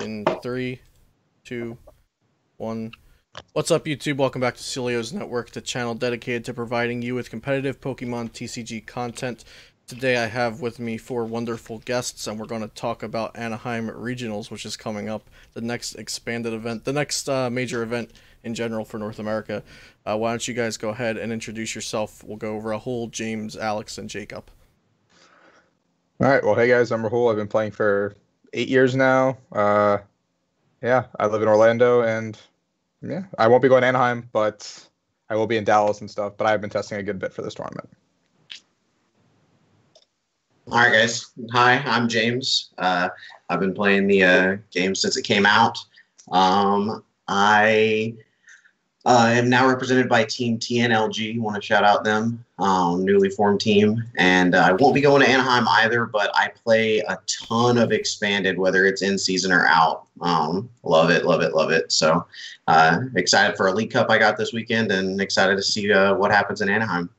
in 3, 2, 1. What's up, YouTube? Welcome back to Celio's Network, the channel dedicated to providing you with competitive Pokemon TCG content. Today I have with me 4 wonderful guests, and we're going to talk about Anaheim Regionals, which is coming up, the next expanded event, the next major event in general for North America. Why don't you guys go ahead and introduce yourself? We'll go over Rahul, James, Alex, and Jacob. All right. Well, hey guys, I'm Rahul. I've been playing for 8 years now. Yeah, I live in Orlando, and yeah, I won't be going to Anaheim, but I will be in Dallas and stuff. But I've been testing a good bit for this tournament. All right, guys. Hi, I'm James. I've been playing the game since it came out. I am now represented by Team TNLG. Want to shout out them, newly formed team. And I won't be going to Anaheim either, but I play a ton of Expanded, whether it's in season or out. Love it, love it, love it. So excited for a League Cup I got this weekend, and excited to see what happens in Anaheim.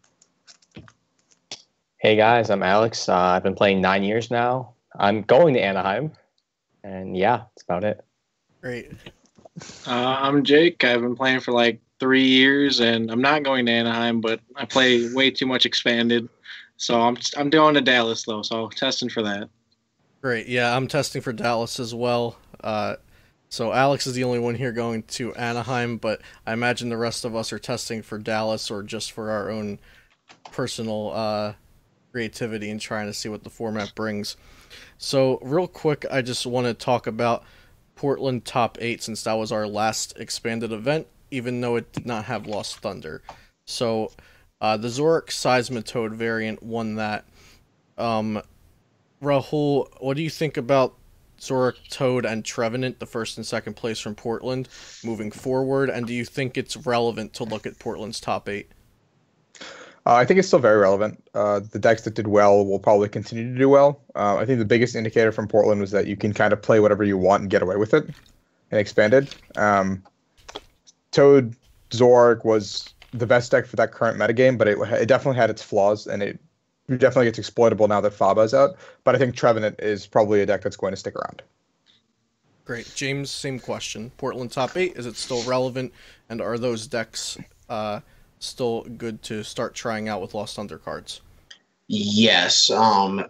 Hey guys, I'm Alex. I've been playing 9 years now. I'm going to Anaheim, and yeah, that's about it. Great. I'm Jake. I've been playing for like 3 years, and I'm not going to Anaheim, but I play way too much Expanded, so I'm going to Dallas though. So testing for that. Great. Yeah, I'm testing for Dallas as well. So Alex is the only one here going to Anaheim, but I imagine the rest of us are testing for Dallas or just for our own personal creativity and trying to see what the format brings. So real quick, I just want to talk about Portland top 8 since that was our last expanded event, even though it did not have Lost Thunder. So the Zoroark Seismitoad variant won that. Rahul, what do you think about Zoroark Toad and Trevenant, the first and second place from Portland, moving forward? And do you think it's relevant to look at Portland's top 8? I think it's still very relevant. The decks that did well will probably continue to do well. I think the biggest indicator from Portland was that you can kind of play whatever you want and get away with it and Expanded. Toad Zoroark was the best deck for that current metagame, but it definitely had its flaws, and it definitely gets exploitable now that Faba's out. But I think Trevenant is probably a deck that's going to stick around. Great. James, same question. Portland top 8, is it still relevant? And are those decks still good to start trying out with Lost Thunder cards? Yes, the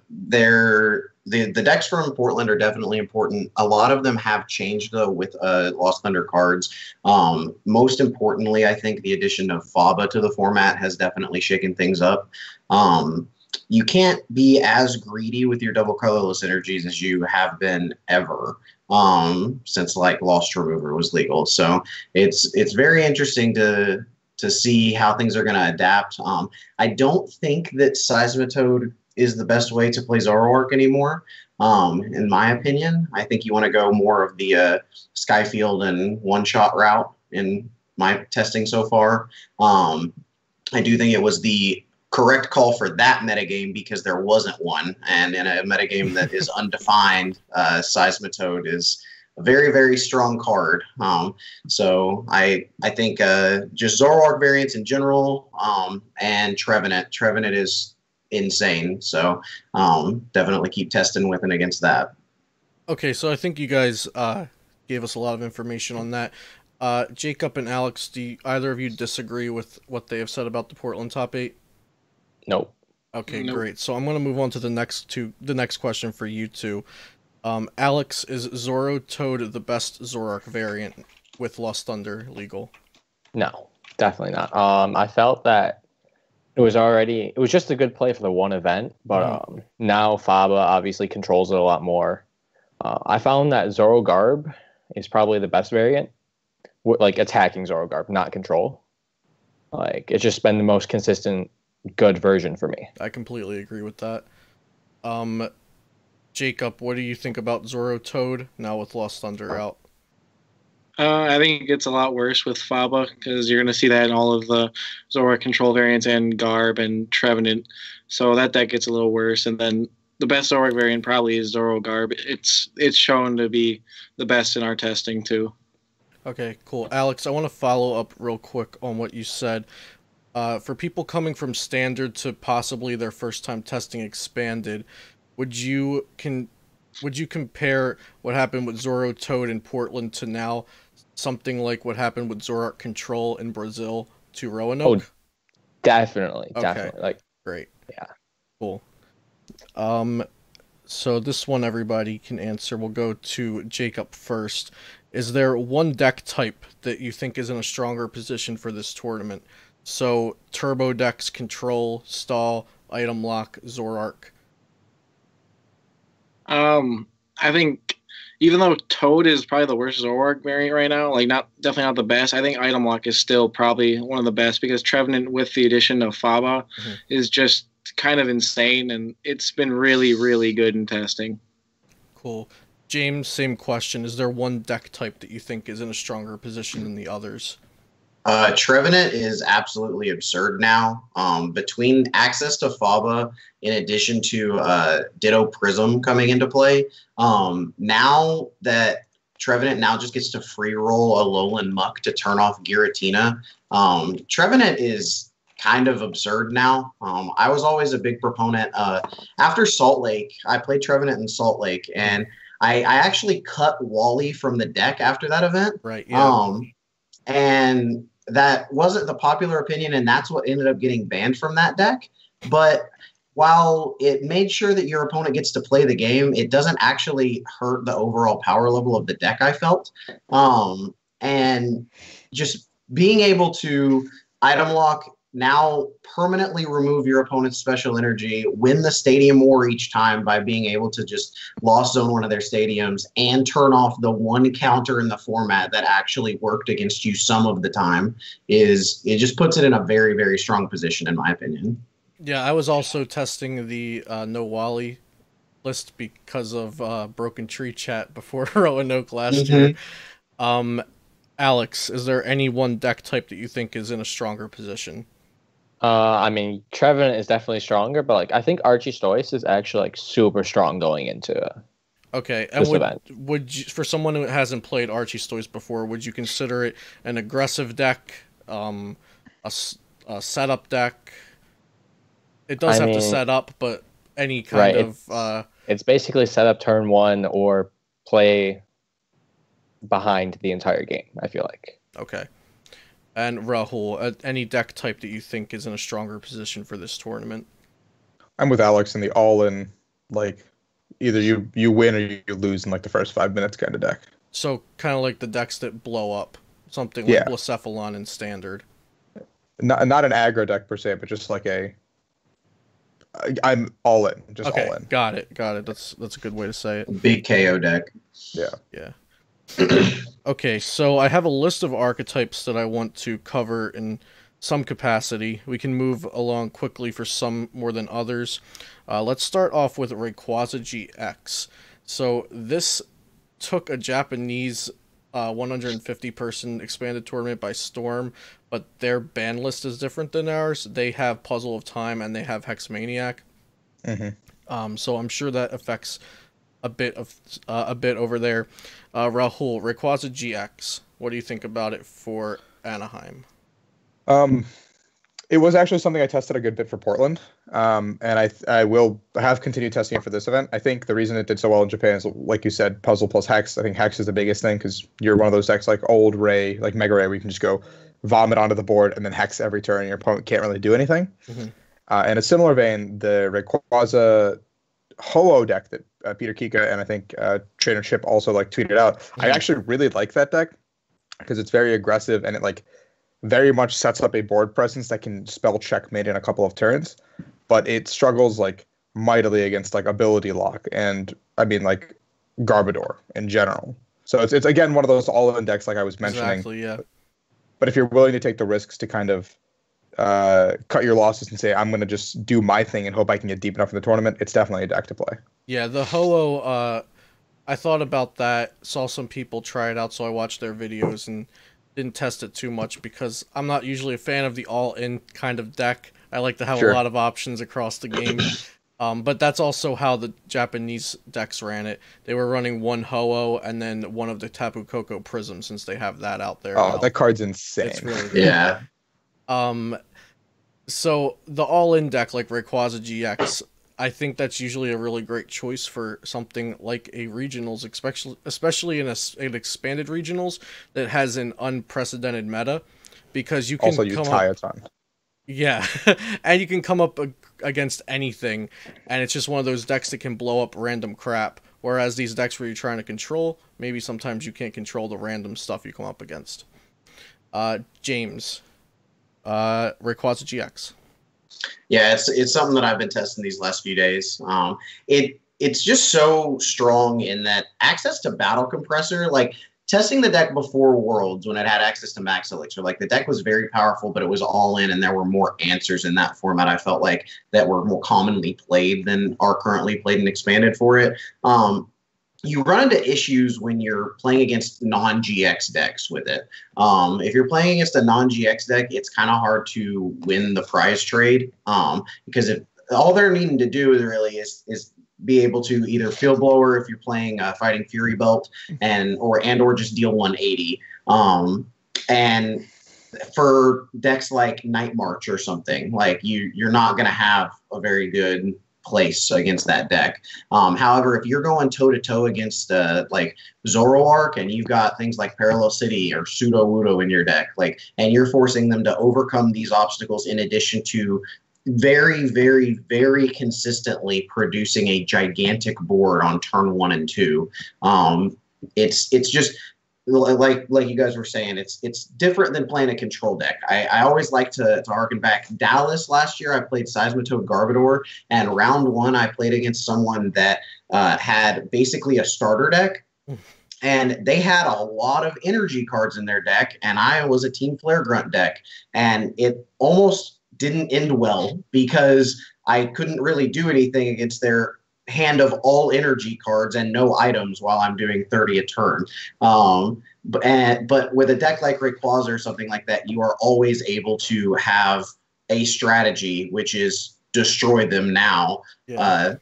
decks from Portland are definitely important. A lot of them have changed though with Lost Thunder cards. Most importantly, I think the addition of Faba to the format has definitely shaken things up. You can't be as greedy with your double colorless energies as you have been ever since like Lost Remover was legal. So it's very interesting to see how things are going to adapt. I don't think that Seismitoad is the best way to play Zoroark anymore, in my opinion. I think you want to go more of the Skyfield and one-shot route in my testing so far. I do think it was the correct call for that metagame because there wasn't one, and in a metagame that is undefined, Seismitoad is a very, very strong card. So I think just Zoroark variants in general, and Trevenant. Trevenant is insane. So definitely keep testing with and against that. Okay, so I think you guys gave us a lot of information on that. Jacob and Alex, do either of you disagree with what they have said about the Portland top 8? Nope. Okay, Nope. Great. So I'm going to move on to the next question for you two. Alex, is Zorotoad the best Zoroark variant with Lost Thunder legal? No, definitely not. I felt that it was just a good play for the one event, but now Faba obviously controls it a lot more. I found that Zorogarb is probably the best variant, like attacking Zorogarb, not control. Like it's just been the most consistent good version for me. I completely agree with that. Jacob, what do you think about Zorotoad now with Lost Thunder out? I think it gets a lot worse with Faba because you're going to see that in all of the Zoroark control variants and Garb and Trevenant. So that deck gets a little worse. And then the best Zoroark variant probably is Zorogarb. It's shown to be the best in our testing too. Okay, cool. Alex, I want to follow up real quick on what you said. For people coming from Standard to possibly their first time testing Expanded, would you would you compare what happened with Zoro Toad in Portland to now something like what happened with Zoroark Control in Brazil to Roanoke? Oh, definitely, Okay. definitely. Like, Great. yeah. Cool. So this one everybody can answer. We'll go to Jacob first. Is there one deck type that you think is in a stronger position for this tournament? So Turbo decks, Control, Stall, Item Lock, Zoroark. I think even though Toad is probably the worst Zoroark variant right now, like definitely not the best, I think Item Lock is still probably one of the best because Trevenant with the addition of Faba is just kind of insane, and it's been really, really good in testing. Cool. James, same question. Is there one deck type that you think is in a stronger position than the others? Trevenant is absolutely absurd now. Between access to Faba, in addition to Ditto Prism coming into play, now that Trevenant now just gets to free roll Alolan Muck to turn off Giratina, Trevenant is kind of absurd now. I was always a big proponent. After Salt Lake, I played Trevenant in Salt Lake, and I actually cut Wally from the deck after that event. Right, yeah. And that wasn't the popular opinion, and that's what ended up getting banned from that deck. But while it made sure that your opponent gets to play the game, it doesn't actually hurt the overall power level of the deck, I felt. And just being able to item lock, now permanently remove your opponent's special energy, win the stadium war each time by being able to just lost zone one of their stadiums and turn off the one counter in the format that actually worked against you some of the time, it just puts it in a very, very strong position, in my opinion. Yeah, I was also testing the No Wally list because of Broken Tree Chat before Roanoke last year. Alex, is there any one deck type that you think is in a stronger position? I mean, Trevenant is definitely stronger, but like I think Archie Stoice is actually like super strong going into okay. And this event. Would you, for someone who hasn't played Archie Stoice before, would you consider it an aggressive deck, a setup deck? It does have to set up, but any kind of it's basically set up turn one or play behind the entire game, I feel like. Okay. And Rahul, any deck type that you think is in a stronger position for this tournament? I'm with Alex in the all-in, like, either you win or you lose in, like, the first 5 minutes kind of deck. So, kind of like the decks that blow up. Something like Blacephalon and Standard. Not an aggro deck per se, but just like I'm all in. Just all in. Got it. That's a good way to say it. Big KO deck. Yeah. Okay, so I have a list of archetypes that I want to cover in some capacity. We can move along quickly for some more than others. Let's start off with Rayquaza GX. So this took a Japanese 150-person expanded tournament by storm, but their ban list is different than ours. They have Puzzle of Time and they have Hexmaniac. So I'm sure that affects a bit over there. Rahul, Rayquaza GX. What do you think about it for Anaheim? It was actually something I tested a good bit for Portland, and I will have continued testing it for this event. I think the reason it did so well in Japan is, like you said, Puzzle plus Hex. I think Hex is the biggest thing because you're one of those decks like Old Ray, like Mega Ray, where you can just go vomit onto the board and then Hex every turn, and your opponent can't really do anything. In a similar vein, the Rayquaza Ho-Oh deck that Peter Kika and I think Trainer Chip also like tweeted out. I actually really like that deck because it's very aggressive and it like very much sets up a board presence that can spell checkmate in a couple of turns, but it struggles like mightily against like ability lock and I mean like Garbodor in general. So it's again one of those all-in decks like I was mentioning. Exactly, yeah. But if you're willing to take the risks to kind of cut your losses and say, I'm going to just do my thing and hope I can get deep enough in the tournament, it's definitely a deck to play. Yeah, the Ho-Oh, I thought about that, saw some people try it out, so I watched their videos and didn't test it too much because I'm not usually a fan of the all-in kind of deck. I like to have a lot of options across the game. But that's also how the Japanese decks ran it. They were running one Ho-Oh and then one of the Tapu Koko Prism since they have that out there. Oh, that card's insane. It's really good. Yeah. So the all-in deck like Rayquaza GX, I think that's usually a really great choice for something like a regionals, especially in an expanded regionals that has an unprecedented meta, because you can Also, you tie a ton. Yeah, and you can come up against anything, and it's just one of those decks that can blow up random crap. Whereas these decks where you're trying to control, maybe sometimes you can't control the random stuff you come up against. James, Rayquaza GX. Yeah, it's something that I've been testing these last few days. It's just so strong in that access to Battle Compressor, like testing the deck before Worlds when it had access to Max Elixir, like the deck was very powerful, but it was all in, and there were more answers in that format. I felt like that were more commonly played than are currently played and expanded for it. You run into issues when you're playing against non-GX decks with it. If you're playing against a non-GX deck, it's kind of hard to win the prize trade because if all they're needing to do really is be able to either Field Blower if you're playing Fighting Fury Belt or just deal 180. And for decks like Night March or something, like you're not going to have a very good place against that deck. However, if you're going toe-to-toe against like Zoroark and you've got things like Parallel City or Pseudo-Wudo in your deck, like, and you're forcing them to overcome these obstacles in addition to very, very, very consistently producing a gigantic board on turn 1 and 2. It's just like you guys were saying, it's different than playing a control deck. I always like to harken back. Dallas last year, I played Seismitoad Garbodor, and round 1, I played against someone that had basically a starter deck. And they had a lot of energy cards in their deck, and I was a Team Flare Grunt deck. And it almost didn't end well because I couldn't really do anything against their hand of all energy cards and no items while I'm doing 30 a turn. But with a deck like Rayquaza or something like that, you are always able to have a strategy, which is destroy them now. Yeah.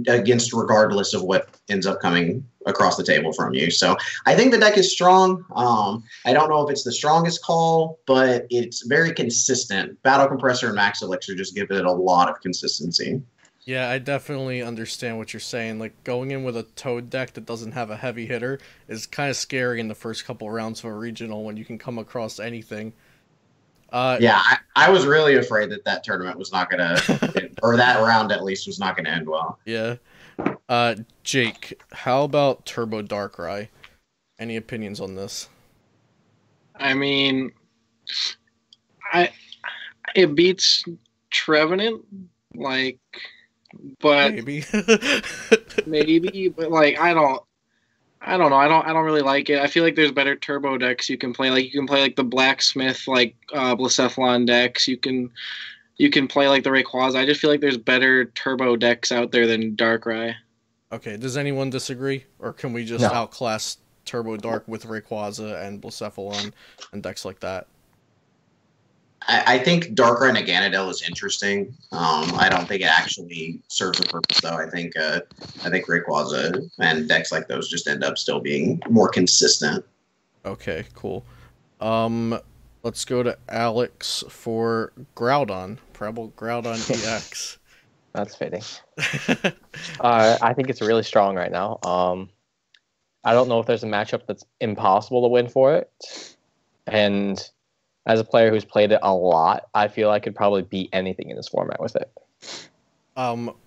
Against regardless of what ends up coming across the table from you. So I think the deck is strong. I don't know if it's the strongest call, but it's very consistent. Battle Compressor and Max Elixir just give it a lot of consistency. Yeah, I definitely understand what you're saying. Like, going in with a Toad deck that doesn't have a heavy hitter is kind of scary in the first couple rounds of a regional when you can come across anything. Yeah, I was really afraid that tournament was not going to, or that round at least was not going to end well. Yeah. Jake, how about Turbo Darkrai? Any opinions on this? I mean, it beats Trevenant, like, but maybe, but like I don't know. I don't really like it. I feel like there's better turbo decks you can play. Like you can play like the Blacksmith, like Blacephalon decks. You can play like the Rayquaza. I just feel like there's better turbo decks out there than Darkrai. Okay, does anyone disagree, or can we just outclass Turbo Dark with Rayquaza and Blacephalon and decks like that? I think Darkrai and Ganondorf is interesting. I don't think it actually serves a purpose, though. I think Rayquaza and decks like those just end up still being more consistent. Okay, cool. Let's go to Alex for Groudon. Probably Groudon GX. That's fitting. I think it's really strong right now. I don't know if there's a matchup that's impossible to win for it. And as a player who's played it a lot, I feel I could probably beat anything in this format with it.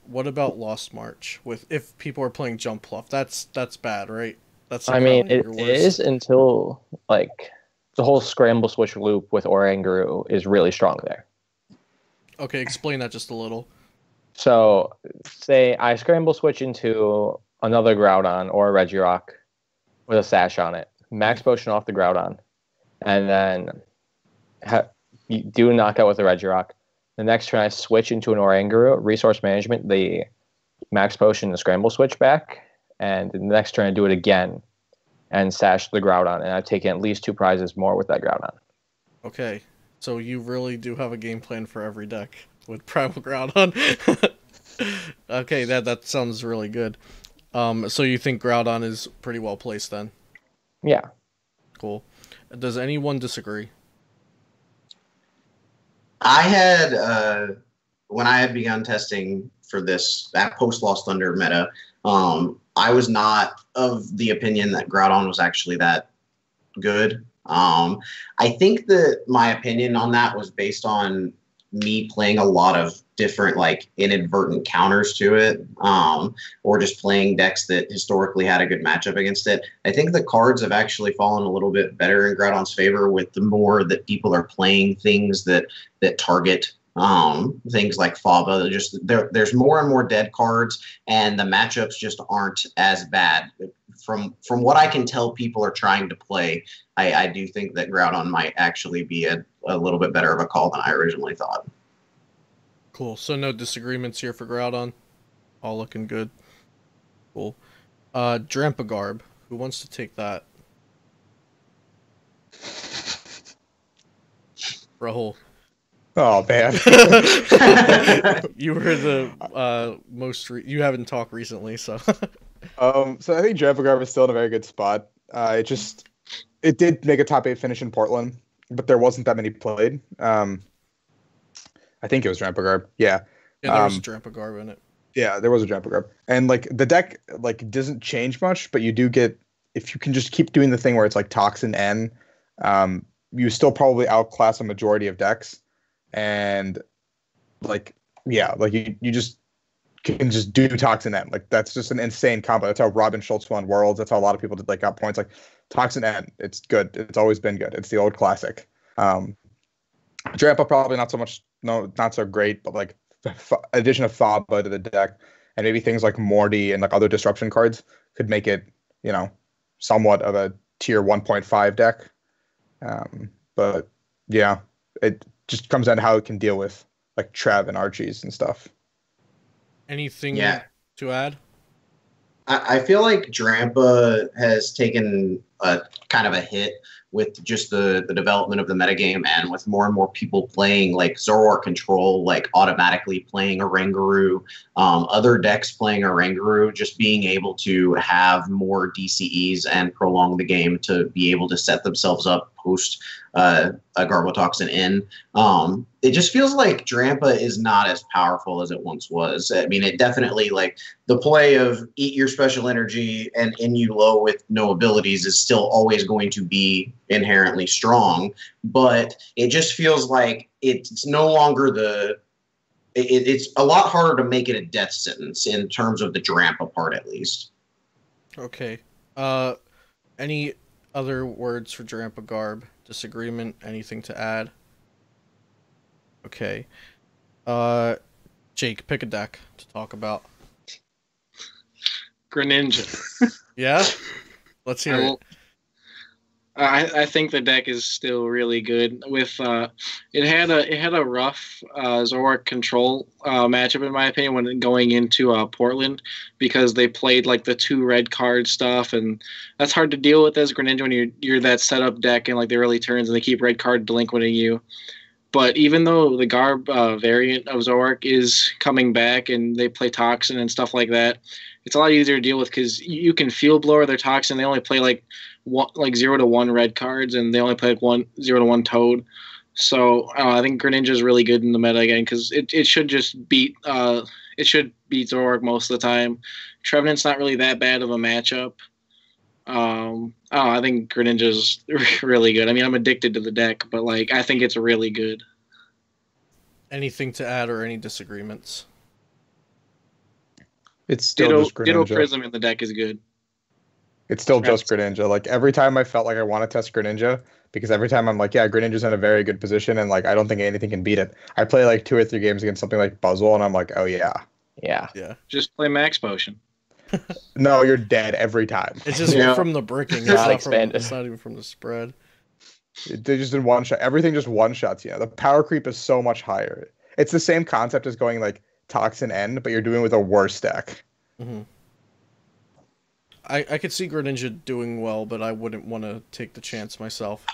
What about Lost March? If people are playing Jump Pluff, that's bad, right? That's I mean, it is until like the whole Scramble Switch loop with Oranguru is really strong there. Okay, explain that just a little. So, say I Scramble Switch into another Groudon or a Regirock with a Sash on it, Max Potion off the Groudon, and then you do a knockout with the Regirock. The next turn I switch into an Oranguru, Resource Management, the Max Potion and Scramble Switch back, and the next turn I do it again and Sash the Groudon, and I've taken at least 2 prizes more with that Groudon. Okay, so you really do have a game plan for every deck with Primal Groudon. Okay, that sounds really good. So you think Groudon is pretty well placed then? Yeah. Cool. Does anyone disagree? I had, when I had begun testing for that post Lost Thunder meta. I was not of the opinion that Groudon was actually that good. I think that my opinion on that was based on me playing a lot of different like inadvertent counters to it, or just playing decks that historically had a good matchup against it. I think the cards have actually fallen a little bit better in Groudon's favor with the more that people are playing things that target things like Faba. There's more and more dead cards, and the matchups just aren't as bad. From what I can tell, people are trying to play. I do think that Groudon might actually be a little bit better of a call than I originally thought. Cool. So no disagreements here for Groudon. All looking good. Cool. Drampa Garb. Who wants to take that? Rahul. Oh man. You were the you haven't talked recently, so. So I think Drampa Garb is still in a very good spot. It did make a top 8 finish in Portland, but there wasn't that many played. I think it was Drampa Garb. Yeah. Yeah, there was a Drampa Garb in it. Yeah, there was a Drampa Garb. And like the deck like doesn't change much, but you do get, if you can just keep doing the thing where it's like Toxin N, you still probably outclass a majority of decks. And like, yeah, like you just can just do Toxin N. Like that's just an insane combo. That's how Robin Schultz won Worlds. That's how a lot of people did like got points. Like Toxin N, it's good. It's always been good. It's the old classic. Drampa probably not so much, no, not so great, but like addition of Faba to the deck and maybe things like Morty and like other disruption cards could make it, you know, somewhat of a tier 1.5 deck. But yeah, it just comes down to how it can deal with like Trev and Archies and stuff. Anything to add? I feel like Drampa has taken a kind of a hit with just the development of the metagame, and with more and more people playing like Zoroark control, like automatically playing a Rangaroo, other decks playing a Rangaroo, just being able to have more DCEs and prolong the game to be able to set themselves up post a Garbotoxin in. It just feels like Drampa is not as powerful as it once was. I mean, it definitely, like, the play of eat your special energy and in you low with no abilities is still always going to be inherently strong, but it just feels like it's no longer it's a lot harder to make it a death sentence in terms of the Drampa part, at least. Okay. Any other words for Drampa Garb? Disagreement? Anything to add? Okay. Jake, pick a deck to talk about. Greninja. Yeah? Let's hear it. I think the deck is still really good. With it had a rough Zoroark control matchup in my opinion when going into Portland, because they played like the 2 red card stuff, and that's hard to deal with as Greninja when you're that setup deck in like the early turns and they keep red card delinquenting you. But even though the Garb variant of Zoroark is coming back and they play Toxin and stuff like that, it's a lot easier to deal with because you can Field Blower their Toxin. They only play like 0 to 1 red cards, and they only play like 0 to 1 Toad. So I think Greninja is really good in the meta again because it should just beat Zoroark most of the time. Trevenant's not really that bad of a matchup. I think Greninja's really good. I mean, I'm addicted to the deck, but like I think it's really good. Anything to add or any disagreements? It's still just Greninja. Ditto Prism in the deck is good. It's still just Greninja. Like every time I felt like I want to test Greninja, because every time I'm like, yeah, Greninja's in a very good position, and like I don't think anything can beat it. I play like 2 or 3 games against something like Buzzwole, and I'm like, oh yeah. Just play Max Potion. No, you're dead every time. It's just from the bricking. It's not even from the spread. They just did one shot. Everything just one shots. The power creep is so much higher. It's the same concept as going like Toxin N, but you're doing it with a worse deck. Mm-hmm. I could see Greninja doing well, but I wouldn't want to take the chance myself.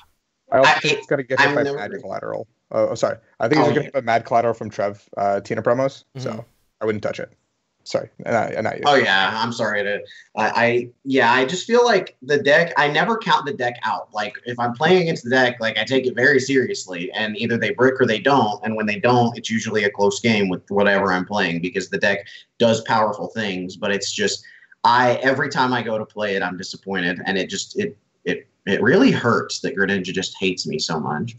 I also think it's going to get hit by Mad Collateral. Oh, sorry. I think it's going to get hit by Mad Collateral from Trev Tina promos, so I wouldn't touch it. Sorry, not you. Oh yeah, I'm sorry to. I just feel like the deck. I never count the deck out. Like if I'm playing against the deck, like I take it very seriously, and either they brick or they don't. And when they don't, it's usually a close game with whatever I'm playing because the deck does powerful things. But it's just every time I go to play it, I'm disappointed, and it really hurts that Greninja just hates me so much.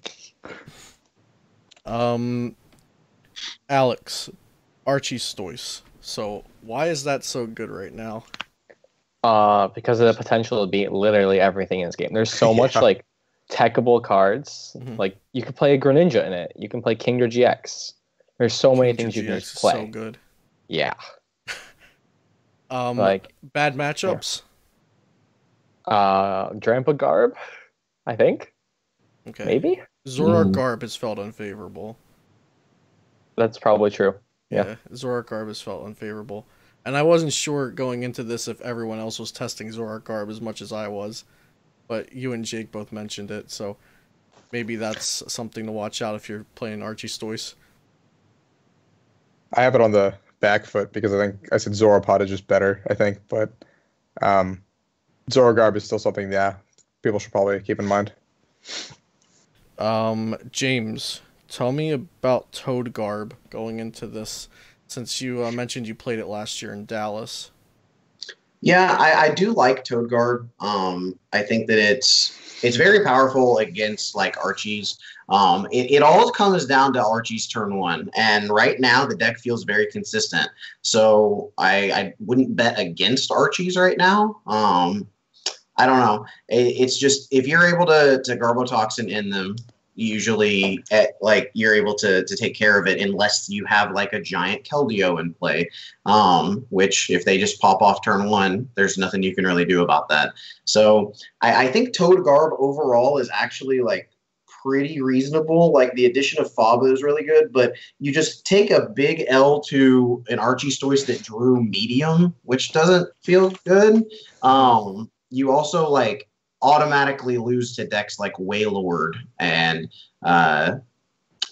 Alex, Archetypes. So why is that so good right now? Because of the potential to beat literally everything in this game. There's so much like techable cards. Like you could play a Greninja in it. You can play Kingdra GX. There's so many things you can just play. So good. Yeah. Like bad matchups. Drampa Garb, I think. Okay. Maybe. Zoroark Garb has felt unfavorable. That's probably true. Yeah. Zoroark Garb has felt unfavorable. And I wasn't sure going into this if everyone else was testing Zoroark Garb as much as I was. But you and Jake both mentioned it, so maybe that's something to watch out if you're playing Archetypes. I have it on the back foot because I think I said Zoroark is just better, I think. But Zoroark Garb is still something, people should probably keep in mind. James, tell me about Toad Garb going into this, since you mentioned you played it last year in Dallas. Yeah, I do like Toad Garb. I think that it's very powerful against like Archie's. It all comes down to Archie's turn 1, and right now the deck feels very consistent. So I wouldn't bet against Archie's right now. I don't know. It's just if you're able to Garbotoxin in them, usually you're able to take care of it unless you have like a giant Keldeo in play, which if they just pop off turn 1, there's nothing you can really do about that. So I think Toad Garb overall is actually like pretty reasonable. Like the addition of Faba is really good, but you just take a big L to an Archetypes that drew medium, which doesn't feel good. You also like automatically lose to decks like Wailord and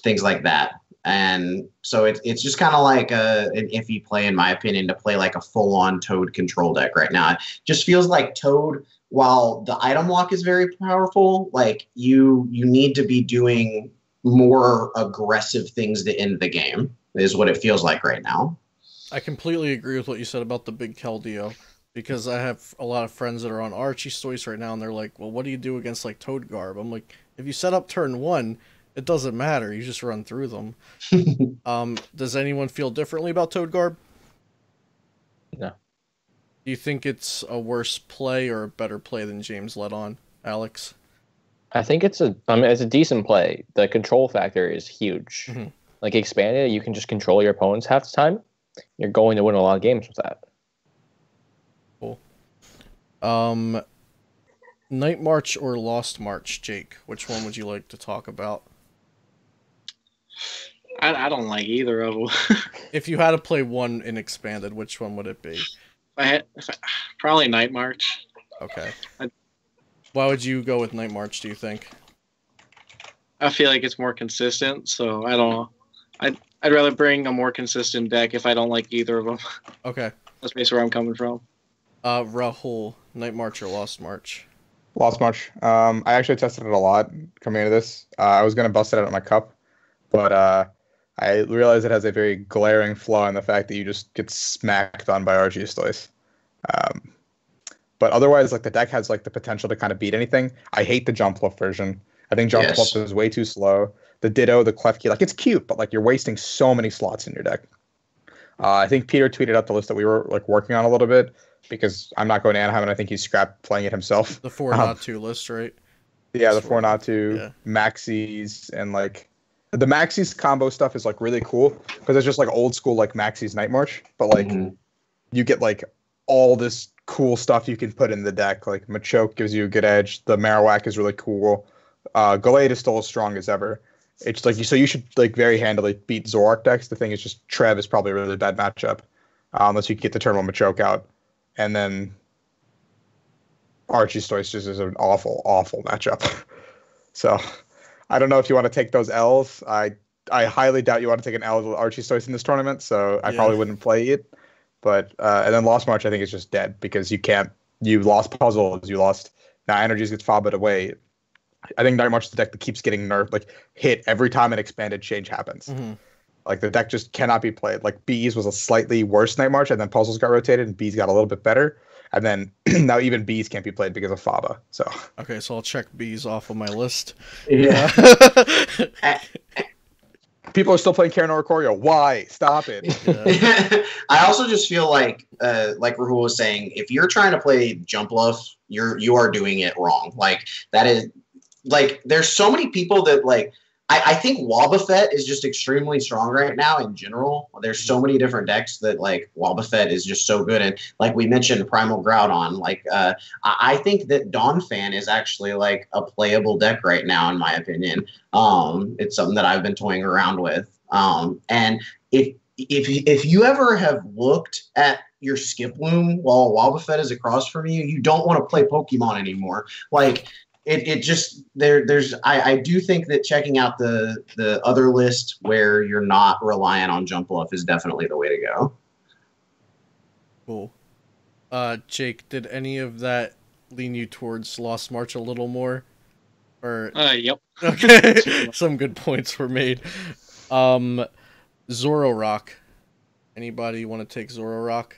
things like that. And so it's just kind of like an iffy play, in my opinion, to play like a full-on Toad control deck right now. It just feels like Toad, while the item lock is very powerful, like you need to be doing more aggressive things to end the game, is what it feels like right now. I completely agree with what you said about the big Keldeo. Because I have a lot of friends that are on Archetypes right now, and they're like, well, what do you do against, like, Toad Garb? I'm like, if you set up turn 1, it doesn't matter. You just run through them. Does anyone feel differently about Toad Garb? No. Do you think it's a worse play or a better play than James let on, Alex? I think it's a decent play. The control factor is huge. Like, expanded, you can just control your opponents half the time. You're going to win a lot of games with that. Night March or Lost March, Jake? Which one would you like to talk about? I don't like either of them. If you had to play one in Expanded, which one would it be? Probably Night March. Okay. Why would you go with Night March, do you think? I feel like it's more consistent, so I don't know. I'd rather bring a more consistent deck if I don't like either of them. Okay. That's basically where I'm coming from. Rahul, Night March or Lost March? Lost March. I actually tested it a lot coming into this. I was going to bust it out of my cup, but I realized it has a very glaring flaw in the fact that you just get smacked on by Archetypes. But otherwise, like the deck has like the potential to kind of beat anything. I hate the Jump Fluff version. I think Jump Fluff is way too slow. The Ditto, the Klefki, like it's cute, but like you're wasting so many slots in your deck. I think Peter tweeted out the list that we were like working on a little bit, because I'm not going to Anaheim, and I think he's scrapped playing it himself. The 4 not 2 list, right? Yeah, the 4 not 2, Maxis, and like the Maxis combo stuff is like really cool because it's just like old school like Maxis Night March, but like you get like all this cool stuff you can put in the deck. Like Machoke gives you a good edge. The Marowak is really cool. Gallade is still as strong as ever. It's like so you should like very handily beat Zoroark decks. The thing is just Trev is probably a really bad matchup unless you can get the turn 1 Machoke out. And then Archetypes just is an awful, awful matchup. So I don't know if you want to take those L's. I highly doubt you want to take an L with Archetypes in this tournament, so I probably wouldn't play it. But and then Lost March I think is just dead because you lost puzzles, you lost now energies gets fobbed away. I think Night March is the deck that keeps getting nerfed, like hit every time an expanded change happens. Like the deck just cannot be played. Like Bees was a slightly worse Night March, and then puzzles got rotated, and Bees got a little bit better, and then now even Bees can't be played because of Faba. So okay, so I'll check Bees off of my list. Yeah. People are still playing Karen Oricorio. Why? Stop it. Yeah. I also just feel like Rahul was saying, if you're trying to play Jump Bluff, you are doing it wrong. Like that is like there's so many people that like I think Wobbuffet is just extremely strong right now in general. There's so many different decks that like Wobbuffet is just so good. And like we mentioned Primal Groudon, like I think that Donphan is actually like a playable deck right now, in my opinion. It's something that I've been toying around with. And if you ever have looked at your skip loom while Wobbuffet is across from you, you don't want to play Pokemon anymore. Like it just there's I do think that checking out the other list where you're not reliant on Jump Bluff is definitely the way to go. Cool. Jake, did any of that lean you towards Lost March a little more? Or Yep. okay, some good points were made. Zoroark. Anybody want to take Zoroark?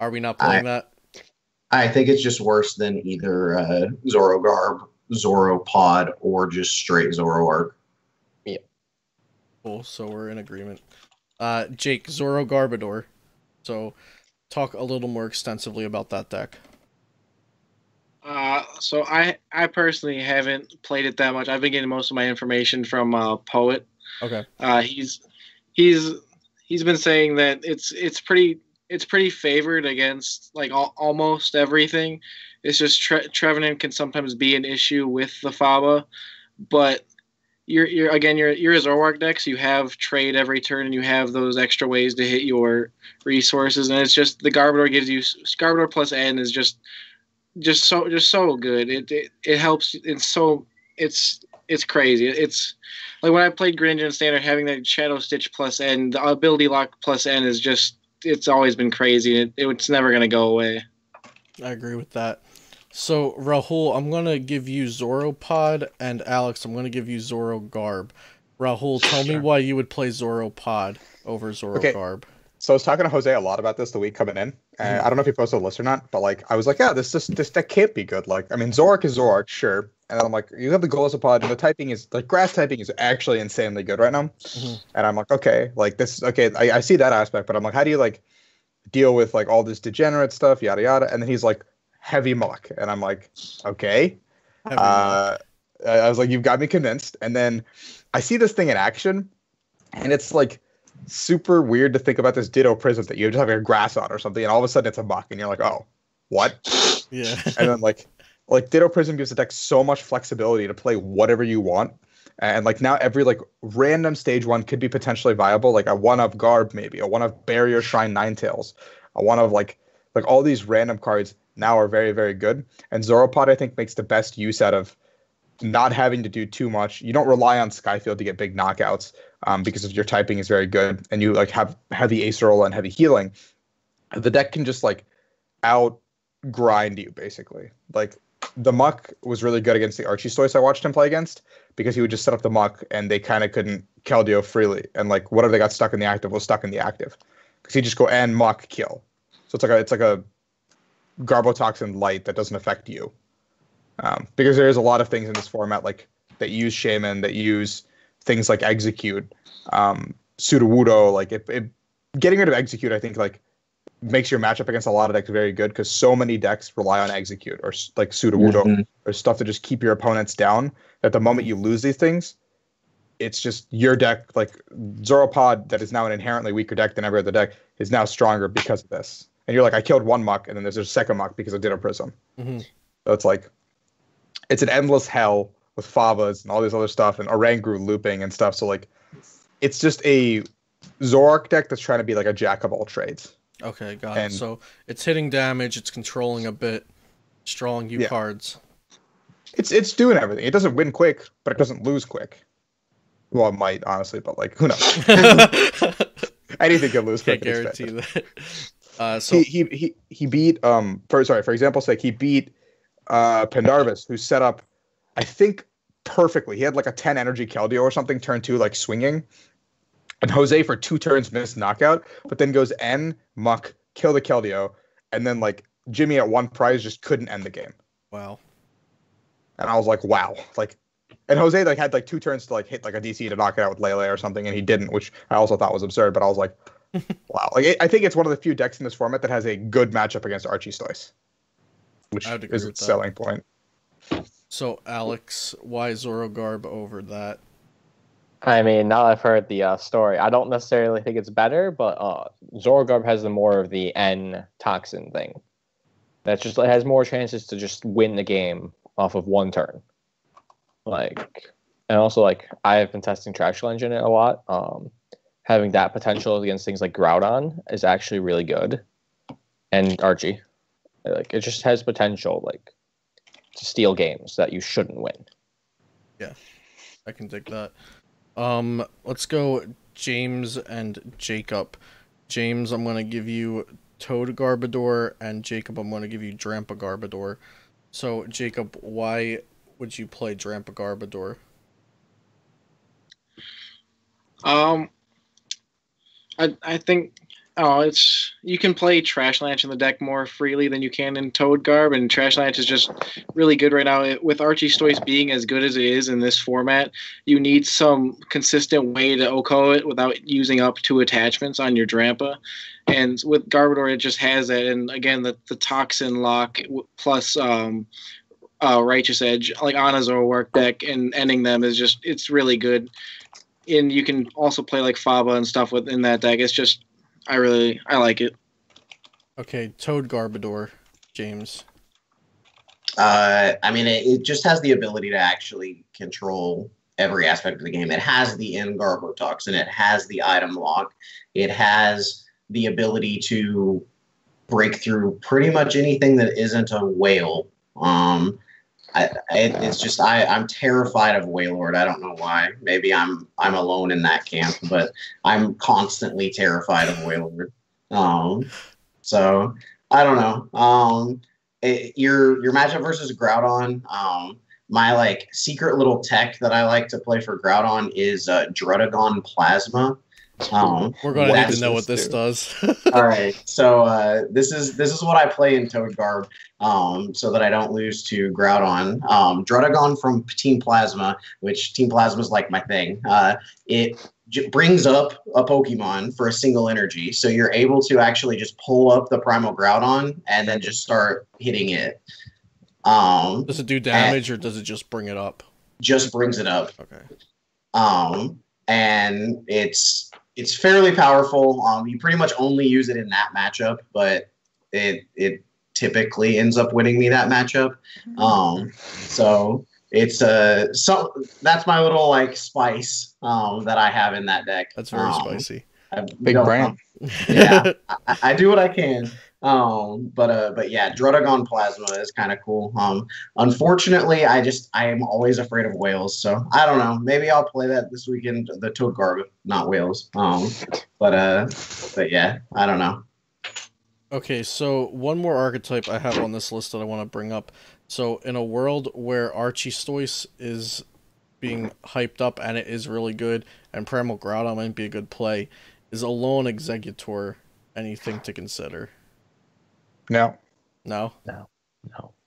Are we not playing that? I think it's just worse than either Zorogarb, Zoropod, or just straight Zoroark. Yeah. Cool, so we're in agreement. Jake, Zoro Garbodor. So talk a little more extensively about that deck. So I personally haven't played it that much. I've been getting most of my information from Poet. Okay. He's been saying that it's pretty favored against like almost everything. It's just Trevenant can sometimes be an issue with the Faba, but you're a Zoroark deck, so you have trade every turn and you have those extra ways to hit your resources, and it's just the Garbodor gives you Garbodor plus N is just so good. It helps. It's crazy. It's like when I played Greninja in Standard, having that Shadow Stitch plus N, the ability lock plus N is just. It's always been crazy. It's never going to go away. I agree with that. So, Rahul, I'm going to give you Zoropod, and Alex, I'm going to give you Zorogarb. Rahul, tell me why you would play Zoropod over Zorogarb. Okay. So I was talking to Jose a lot about this the week coming in. I don't know if he posted a list or not, but like I was like, yeah, this deck can't be good. Like, I mean, Zoroark is Zoroark, sure. And then I'm like, you have the Golisopod, and the typing is like grass typing is actually insanely good right now. And I'm like, okay, like this, okay, I see that aspect, but I'm like, how do you like deal with like all this degenerate stuff, yada yada? And then he's like, heavy muck, and I'm like, okay. I was like, you've got me convinced. And then I see this thing in action, and it's like super weird to think about this Ditto Prism that you just have your grass on or something, and all of a sudden it's a muck, and you're like, oh, what? Yeah. And then like Ditto Prism gives the deck so much flexibility to play whatever you want, and like now every like random stage one could be potentially viable, like a one of Garb maybe, a one of Barrier Shrine Ninetales, a one of like all these random cards now are very very good, and Zoropod I think makes the best use out of not having to do too much. You don't rely on Skyfield to get big knockouts because of your typing is very good, and you like have heavy Ace Roll and heavy healing. The deck can just like out grind you basically. Like the Muck was really good against the Archie Stoice I watched him play against, because he would just set up the Muck and they kind of couldn't Keldeo freely, and like whatever they got stuck in the active was stuck in the active because he just go and Muck kill. So it's like a Garbotoxin light that doesn't affect you. Because there's a lot of things in this format like that use Shaman, that use things like Execute, Sudowoodo. Like it getting rid of Execute, I think like makes your matchup against a lot of decks very good, because so many decks rely on Execute or like Sudowoodo or stuff to just keep your opponents down. That the moment you lose these things, it's just your deck. Like Zoropod, that is now an inherently weaker deck than every other deck, is now stronger because of this. And you're like, I killed one Muck, and then there's a second Muck because of Ditto Prism. So it's like, it's an endless hell with Favas and all this other stuff, and Oranguru looping and stuff. So like, it's just a Zoroark deck that's trying to be like a jack of all trades. Okay, got it. So it's hitting damage, it's controlling a bit, drawing you cards. It's doing everything. It doesn't win quick, but it doesn't lose quick. Well, it might, honestly, but like, who knows? Anything can lose. Can't quick and guarantee expanded. that. So He beat for example's sake, he beat Pendarvis, who set up, I think, perfectly. He had like a 10 energy Keldeo or something, turn 2, like swinging. And Jose for 2 turns missed knockout, but then goes N, Muck, kill the Keldeo, and then like Jimmy at 1 prize just couldn't end the game. wow. And I was like, wow. Like, and Jose like had like 2 turns to like hit like a DC to knock it out with Lele or something, and he didn't, which I also thought was absurd. But I was like, wow. Like, I think it's one of the few decks in this format that has a good matchup against Archie Stoice, which is its selling point. So Alex, why Zoroark over that? I mean, now I've heard the story, I don't necessarily think it's better, but Zoroark has the more of the N toxin thing. That's just, it has more chances to just win the game off of 1 turn. Like, and also like I have been testing Trash Engine a lot. Having that potential against things like Groudon is actually really good, and Archie, like it just has potential like to steal games that you shouldn't win. Yeah, I can dig that. Let's go James and Jacob. James, I'm going to give you Toad Garbodor, and Jacob, I'm going to give you Drampa Garbodor. So, Jacob, why would you play Drampa Garbodor? I think it's you can play Trash Lance in the deck more freely than you can in Toad Garb, and Trash Lance is just really good right now. With Archie Stoice being as good as it is in this format, you need some consistent way to OHKO it without using up 2 attachments on your Drampa. And with Garbodor, it just has that. And again, the Toxin lock plus Righteous Edge, like on a Zoroark deck, and ending them is just, it's really good. And you can also play like Faba and stuff within that deck. It's just, I like it. Okay, Toad Garbodor, James. I mean, it just has the ability to actually control every aspect of the game. It has the Garbotoxin, it has the item lock, it has the ability to break through pretty much anything that isn't a whale. It's just I'm terrified of Wailord. I don't know why. Maybe I'm alone in that camp, but I'm constantly terrified of Wailord. So I don't know. Your matchup versus Groudon. My like secret little tech that I like to play for Groudon is Drudagon Plasma. We're going to need to know what this does. All right, so this is what I play in Toad Garb, so that I don't lose to Groudon. Drudagon from Team Plasma, which Team Plasma is like my thing. It brings up a Pokemon for a single energy, so you're able to actually just pull up the Primal Groudon and then just start hitting it. Does it do damage or does it just bring it up? Just brings it up. Okay. And it's fairly powerful. You pretty much only use it in that matchup, but it typically ends up winning me that matchup. So it's so that's my little like spice that I have in that deck. That's very spicy. Big brand. Yeah, I do what I can. But yeah, Drudagon Plasma is kind of cool. Unfortunately, I am always afraid of whales, so I don't know. Maybe I'll play that this weekend, the Toad Garb, not whales. But yeah, I don't know. Okay, so one more archetype I have on this list that I want to bring up. So in a world where Archie Stoice is being hyped up and it is really good, and Primal Groudon might be a good play, is Alone Executor anything to consider? No. No? No.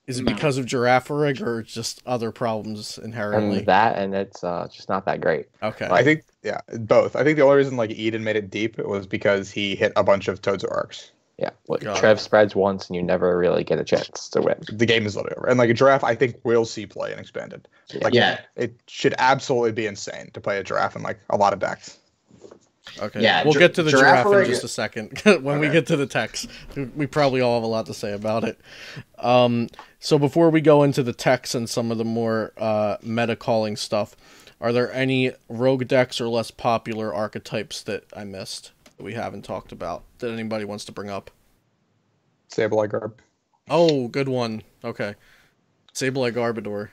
Is it because of Girafarig or just other problems inherently? And it's just not that great. Okay. I think, yeah, both. I think the only reason like Eden made it deep was because he hit a bunch of Toad Zoroarks. Yeah, Trev spreads once and you never really get a chance to win. The game is literally over. And like a Giraffe, I think will see play in Expanded. Like, yeah. It should absolutely be insane to play a Giraffe in like a lot of decks. Okay, yeah, we'll get to the Giraffe in just a Girafarig second. When we get to the text, we probably all have a lot to say about it. So before we go into the text and some of the more meta calling stuff, are there any rogue decks or less popular archetypes that I missed that we haven't talked about that anybody wants to bring up? Sableye Garb. Oh, good one. Okay, Sableye Garbodor.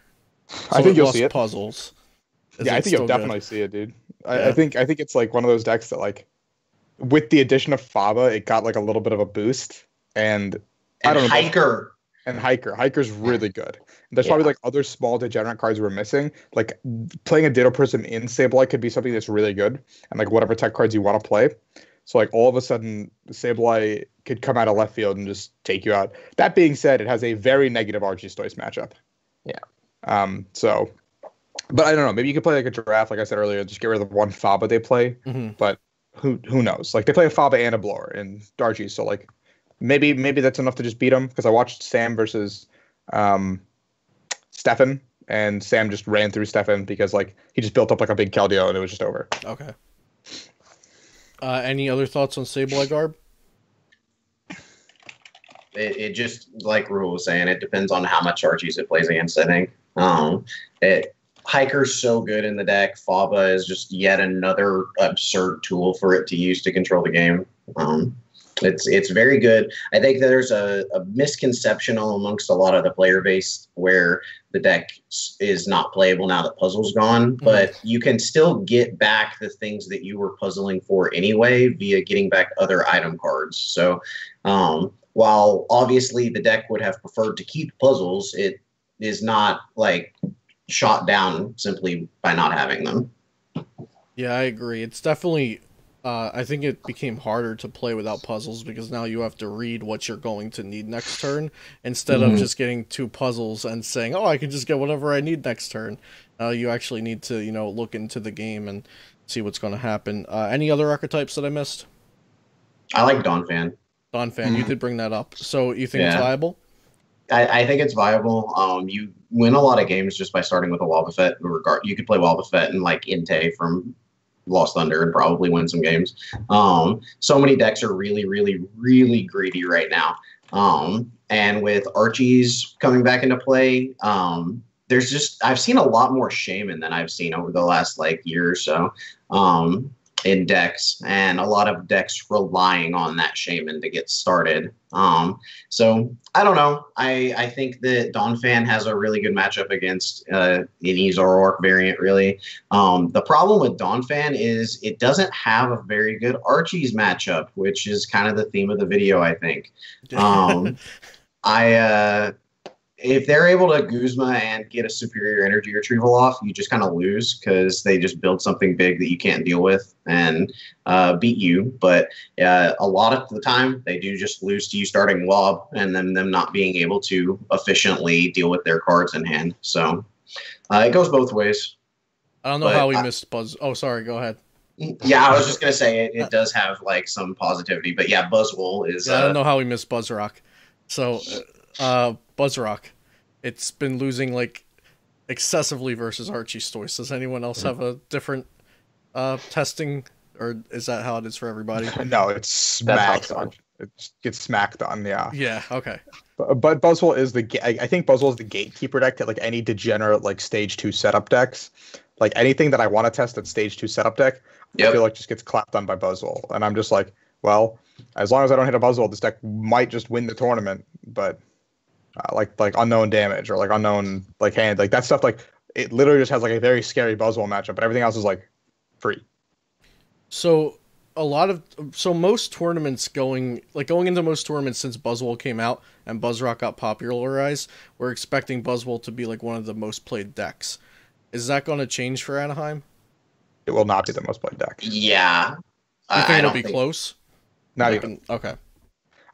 So I think you'll lost see it. Puzzles. Yeah, I think you'll definitely see it, dude. I think it's like one of those decks that like with the addition of Faba, it got like a little bit of a boost, and I don't know. Hiker. And Hiker's really good. There's probably like other small degenerate cards we're missing. Like playing a Ditto Prism in Sableye could be something that's really good, and like whatever tech cards you want to play. So like all of a sudden, Sableye could come out of left field and just take you out. That being said, it has a very negative Archie-Stoice matchup. Yeah. So, but I don't know. Maybe you could play like a Giraffe, like I said earlier, just get rid of the one Faba they play. But who knows? Like they play a Faba and a Blower in Archie, so like. Maybe that's enough to just beat him, because I watched Sam versus Stefan, and Sam just ran through Stefan because like he just built up like a big Keldeo and it was just over. Okay. Any other thoughts on Sableye Garb? It just, like Rahul was saying, it depends on how much Archies it plays against, I think. Hiker's so good in the deck. Faba is just yet another absurd tool for it to use to control the game. It's very good. I think there's a misconception amongst a lot of the player base where the deck is not playable now that Puzzle's gone, but you can still get back the things that you were puzzling for anyway via getting back other item cards. So while obviously the deck would have preferred to keep Puzzles, it is not like shot down simply by not having them. Yeah, I agree. It's definitely... I think it became harder to play without Puzzles because now you have to read what you're going to need next turn instead of just getting 2 puzzles and saying, oh, I can just get whatever I need next turn. You actually need to, look into the game and see what's going to happen. Any other archetypes that I missed? I like Donphan. Donphan, you did bring that up. So you think it's viable? I think it's viable. You win a lot of games just by starting with a Wobbuffet. You could play Wobbuffet and like Entei from Lost Thunder and probably win some games. So many decks are really, really, really greedy right now. And with Archies coming back into play, I've seen a lot more Shaman than I've seen over the last year or so in decks, and a lot of decks relying on that Shaman to get started. So I don't know. I think that Donphan has a really good matchup against any Zoroark variant, really. The problem with Donphan is it doesn't have a very good Archie's matchup, which is kind of the theme of the video, I think. If they're able to Guzma and get a superior energy retrieval off, you just kind of lose because they just build something big that you can't deal with and beat you. But a lot of the time, they do just lose to you starting Wob and then them not being able to efficiently deal with their cards in hand. So it goes both ways. I don't know how we missed Buzz. Oh, sorry. Go ahead. Yeah, I was just going to say it does have some positivity. But yeah, Buzzwole is... I don't know how we missed Buzzrock. So... Buzzrock. It's been losing excessively versus Archie-Stoice. Does anyone else have a different testing, or is that how it is for everybody? No, it's smacked on. It gets smacked on. Yeah. Yeah. Okay. But Buzzwole is I think Buzzwole is the gatekeeper deck to any degenerate stage 2 setup decks. Anything that I want to test at stage 2 setup deck, I feel just gets clapped on by Buzzwole, and I'm just well, as long as I don't hit a Buzzwole, this deck might just win the tournament. But like unknown damage or unknown hand, that stuff, it literally just has a very scary Buzzwole matchup, but everything else is free. So most tournaments going into most tournaments since Buzzwole came out and Buzzrock got popularized, we're expecting Buzzwole to be one of the most played decks. Is that going to change for Anaheim? It will not be the most played deck. Yeah. You think it'll be close? Not even. Okay.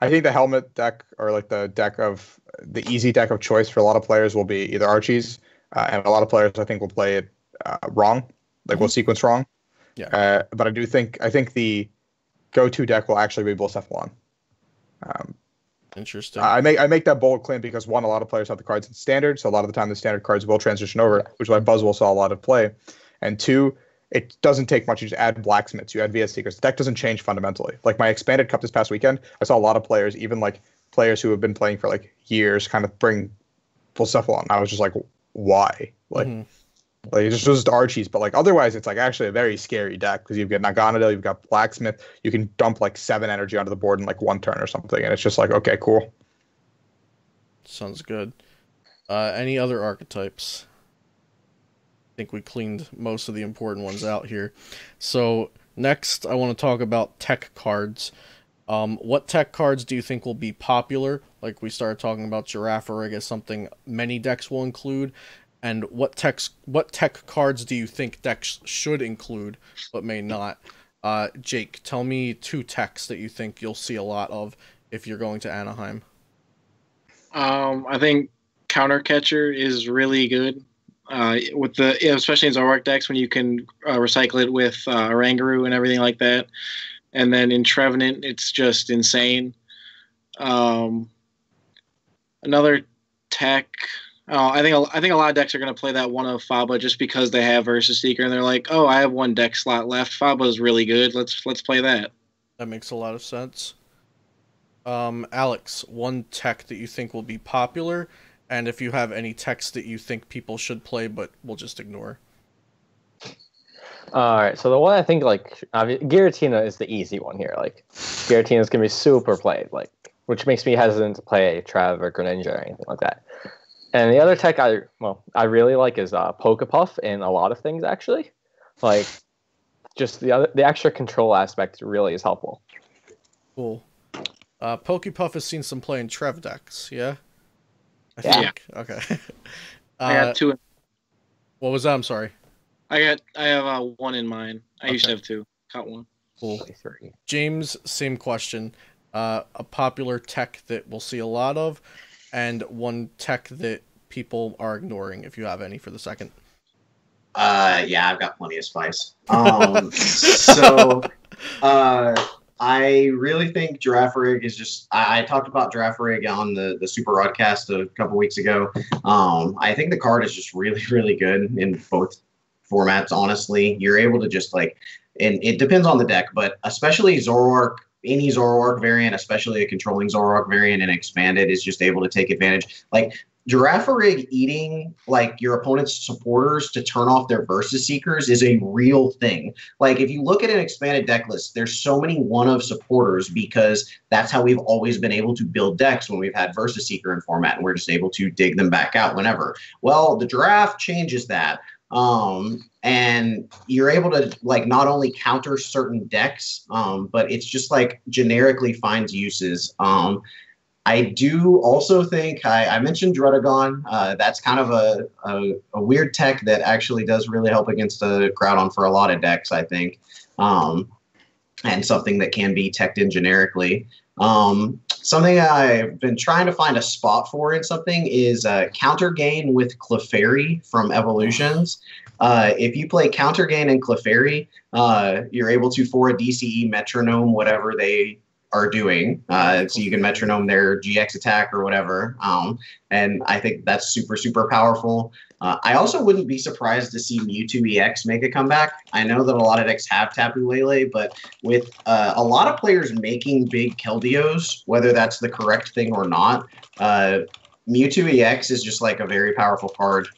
I think the helmet deck or the easy deck of choice for a lot of players will be either Archie's, and a lot of players I think will play it wrong, will sequence wrong. Yeah. But I think the go-to deck will actually be Blastoise. Interesting. I make that bold claim because one, a lot of players have the cards in standard, so a lot of the time the standard cards will transition over, which is why Buzzwole saw a lot of play. And two, it doesn't take much. You just add blacksmiths, you add VS Seekers. The deck doesn't change fundamentally. My expanded cup this past weekend, I saw a lot of players, even players who have been playing for years, kind of bring Blastoise. I was just why? It's just Archies, but otherwise it's actually a very scary deck because you've got Naganadel, you've got Blacksmith, you can dump 7 energy onto the board in 1 turn or something, and it's just okay, cool. Sounds good. Any other archetypes? I think we cleaned most of the important ones out here. So Next, I want to talk about tech cards. What tech cards do you think will be popular? Like we started talking about Girafarig as something many decks will include. And what tech cards do you think decks should include but may not? Jake, tell me 2 techs that you think you'll see a lot of if you're going to Anaheim. I think Counter Catcher is really good. With especially in Zoroark decks when you can recycle it with Oranguru and everything like that. And then in Trevenant, it's just insane. Another tech. I think a lot of decks are going to play that one of Faba just because they have Versus Seeker and they're like, oh, I have 1 deck slot left. Faba's really good. Let's play that. That makes a lot of sense. Alex, 1 tech that you think will be popular, and if you have any techs that you think people should play but will just ignore. All right, so the one I think Giratina is the easy one here. Like Giratina is gonna be super played, which makes me hesitant to play Trav or Greninja or anything like that. And the other tech I really like is Pokepuff in a lot of things actually. Like just the extra control aspect really is helpful. Cool. Pokepuff has seen some play in Trev decks, yeah? I Yeah. think. Okay. I got 2. What was that? I'm sorry. I have 1 in mind. I used to have 2. Caught 1. Cool. 3. James, same question. A popular tech that we'll see a lot of, and 1 tech that people are ignoring, if you have any for the second. Yeah, I've got plenty of spice. I really think Girafarig is just. I talked about Girafarig on the Super Rodcast a couple weeks ago. I think the card is just really, really good in both formats. Honestly, you're able to just and it depends on the deck, but especially Zoroark. Any Zoroark variant, especially a controlling Zoroark variant and expanded, is just able to take advantage. Like Girafarig eating your opponent's supporters to turn off their Versus Seekers is a real thing. Like if you look at an expanded deck list, there's so many one-of supporters because that's how we've always been able to build decks when we've had Versus Seeker in format, and we're just able to dig them back out whenever. Well, the draft changes that. And you're able to not only counter certain decks, but it's just generically finds uses. I do also think I mentioned Druddigon. That's kind of a weird tech that actually does really help against the Groudon for a lot of decks, I think, and something that can be teched in generically. Something I've been trying to find a spot for in something is Counter Gain with Clefairy from Evolutions. If you play Counter Gain and Clefairy, you're able to, for a DCE, metronome whatever they are doing. So you can metronome their GX attack or whatever. And I think that's super, super powerful. I also wouldn't be surprised to see Mewtwo EX make a comeback. I know that a lot of decks have Tapu Lele, but with a lot of players making big Keldeos, whether that's the correct thing or not, Mewtwo EX is just a very powerful card.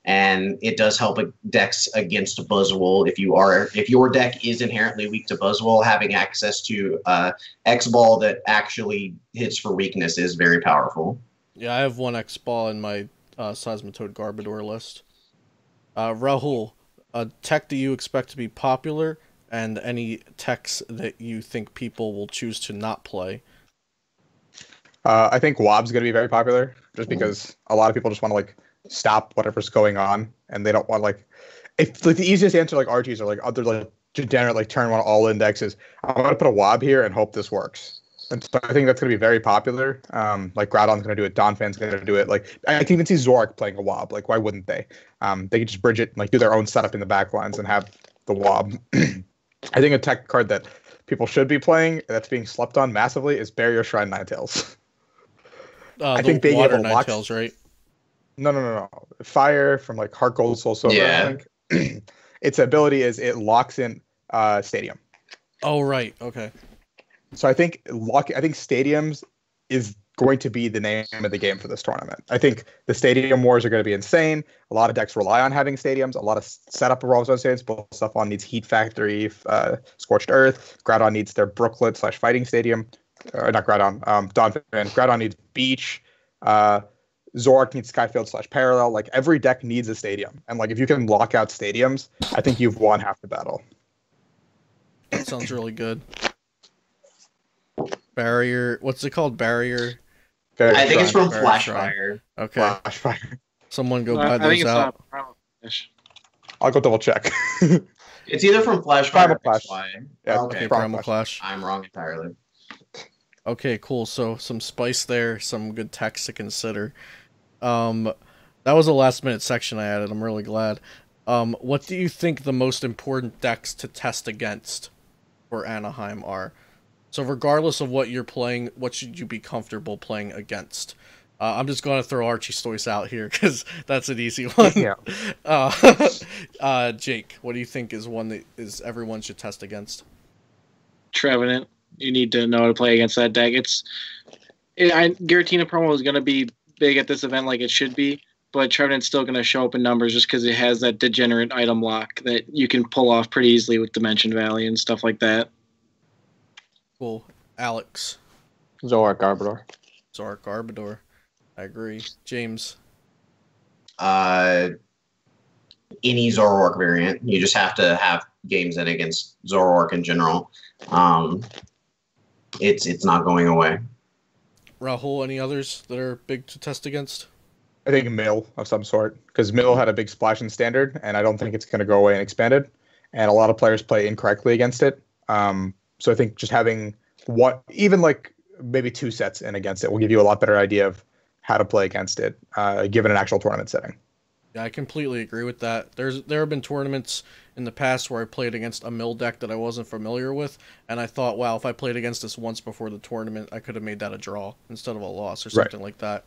And it does help decks against Buzzwole. If your deck is inherently weak to Buzzwole, having access to X-Ball that actually hits for weakness is very powerful. Yeah, I have 1 X-Ball in my Seismitoad Garbodor list. Rahul, a tech that you expect to be popular, and any techs that you think people will choose to not play? I think Wob's going to be very popular, just because a lot of people just want to stop whatever's going on, and they don't want if the easiest answer Archies or other degenerate turn 1 all indexes. I'm going to put a Wob here and hope this works. And so I think that's going to be very popular. Groudon's going to do it. Donphan's going to do it. I can even see Zoroark playing a Wob. Why wouldn't they? They could just bridge it, do their own setup in the back lines and have the Wob. I think a tech card that people should be playing that's being slept on massively is Barrier Shrine Ninetales. I think being able to Ninetales, right? No. Fire from Heart Gold, Soul Silver. Yeah. I think. Its ability is it locks in Stadium. Oh right, okay. So I think Stadiums is going to be the name of the game for this tournament. I think the Stadium Wars are going to be insane. A lot of decks rely on having Stadiums. A lot of setup revolves on Stadiums. Stuff needs Heat Factory, Scorched Earth. Groudon needs their Brooklet / Fighting Stadium. Not Groudon. Donphan. Groudon needs Beach. Zoroark needs Skyfield / Parallel. Every deck needs a stadium. And if you can lock out stadiums, I think you've won half the battle. That sounds really good. Barrier. What's it called? Barrier. I think it's from Barrier Flashfire. Okay. Flashfire. Someone go I buy think those it's out. Primal Fish. I'll go double check. It's either from Flashfire Primal or Clash. XY. Yeah, Okay, Primal Primal Clash. I'm wrong entirely. Okay, cool. So some spice there, some good text to consider. That was a last minute section I added. I'm really glad. What do you think the most important decks to test against for Anaheim are? So regardless of what you're playing, what should you be comfortable playing against? I'm just going to throw Archetypes out here because that's an easy one. Yeah. Jake, what do you think is one that is everyone should test against? Trevenant. You need to know how to play against that deck. Giratina promo is going to be big at this event like it should be, but Trevenant's still going to show up in numbers just because it has that degenerate item lock that you can pull off pretty easily with Dimension Valley and stuff like that. Cool. Alex. Zoroark Garbodor. Zoroark Garbodor. I agree. James. Any Zoroark variant. You just have to have games in against Zoroark in general. It's not going away. Rahul, any others that are big to test against? I think Mill of some sort, because Mill had a big splash in standard, and I don't think it's going to go away and expanded. And a lot of players play incorrectly against it. So I think just having even like maybe 2 sets in against it will give you a lot better idea of how to play against it, given an actual tournament setting. Yeah, I completely agree with that. There have been tournaments in the past where I played against a mill deck that I wasn't familiar with, and I thought, wow, if I played against this once before the tournament, I could have made that a draw instead of a loss or something like that.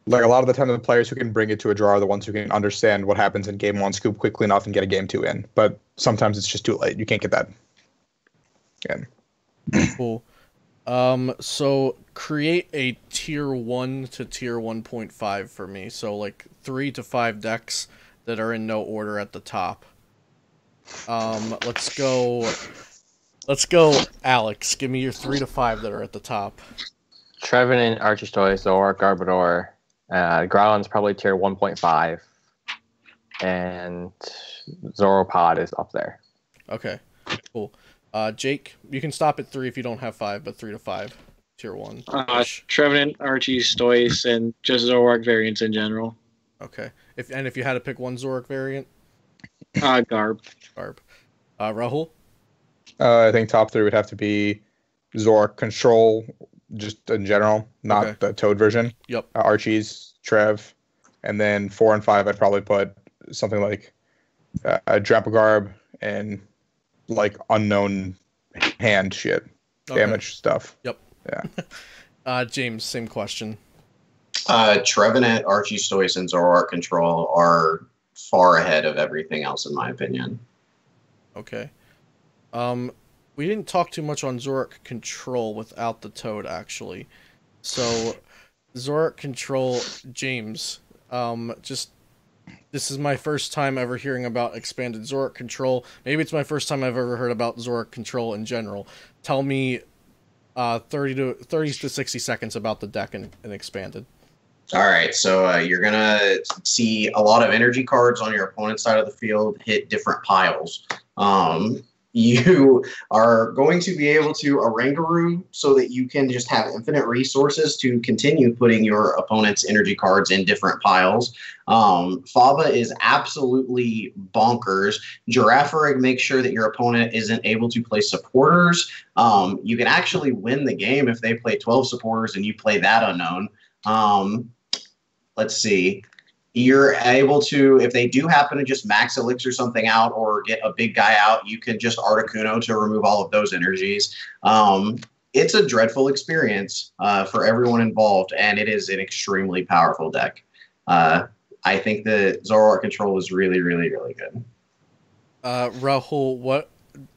Like a lot of the time, the players who can bring it to a draw are the ones who can understand what happens in game 1, scoop quickly enough, and get a game 2 in. But sometimes it's just too late. You can't get that in. Cool. So create a tier 1 to tier 1.5 for me. So like 3 to 5 decks that are in no order at the top. Let's go Alex. Give me your 3 to 5 that are at the top. Trevenant, Archetypes, Zoroark Garbodor. Groudon's probably tier 1.5. And Zoropod is up there. Okay, cool. Jake, you can stop at 3 if you don't have 5, but 3 to 5, tier 1. Trevenant, Archie, Stoice, and just Zoroark variants in general. Okay. If you had to pick one Zoroark variant? Garb. Rahul? I think top 3 would have to be Zoroark Control, just in general, not the Toad version. Yep. Archie's, Trev, and then 4 and 5, I'd probably put something like Drampa Garb and like unknown hand shit, damage stuff. Yep. Yeah. James, same question. Trevenant, Archie, Stoice, and Zoroark Control are far ahead of everything else, in my opinion. Okay. We didn't talk too much on Zoroark Control without the Toad, actually. So, Zoroark Control, James, this is my first time ever hearing about expanded Zoroark Control. Maybe it's my first time I've ever heard about Zoroark Control in general. Tell me 30 to 60 seconds about the deck and expanded. All right, so you're going to see a lot of energy cards on your opponent's side of the field hit different piles. You are going to be able to Oranguru so that you can just have infinite resources to continue putting your opponent's energy cards in different piles. Faba is absolutely bonkers. Girafarig makes sure that your opponent isn't able to play supporters. You can actually win the game if they play 12 supporters and you play that unknown. Let's see. You're able to, if they do happen to just max elixir something out or get a big guy out, you can just Articuno to remove all of those energies. It's a dreadful experience for everyone involved, and it is an extremely powerful deck. I think the Zoroark Control is really, really, really good. Rahul,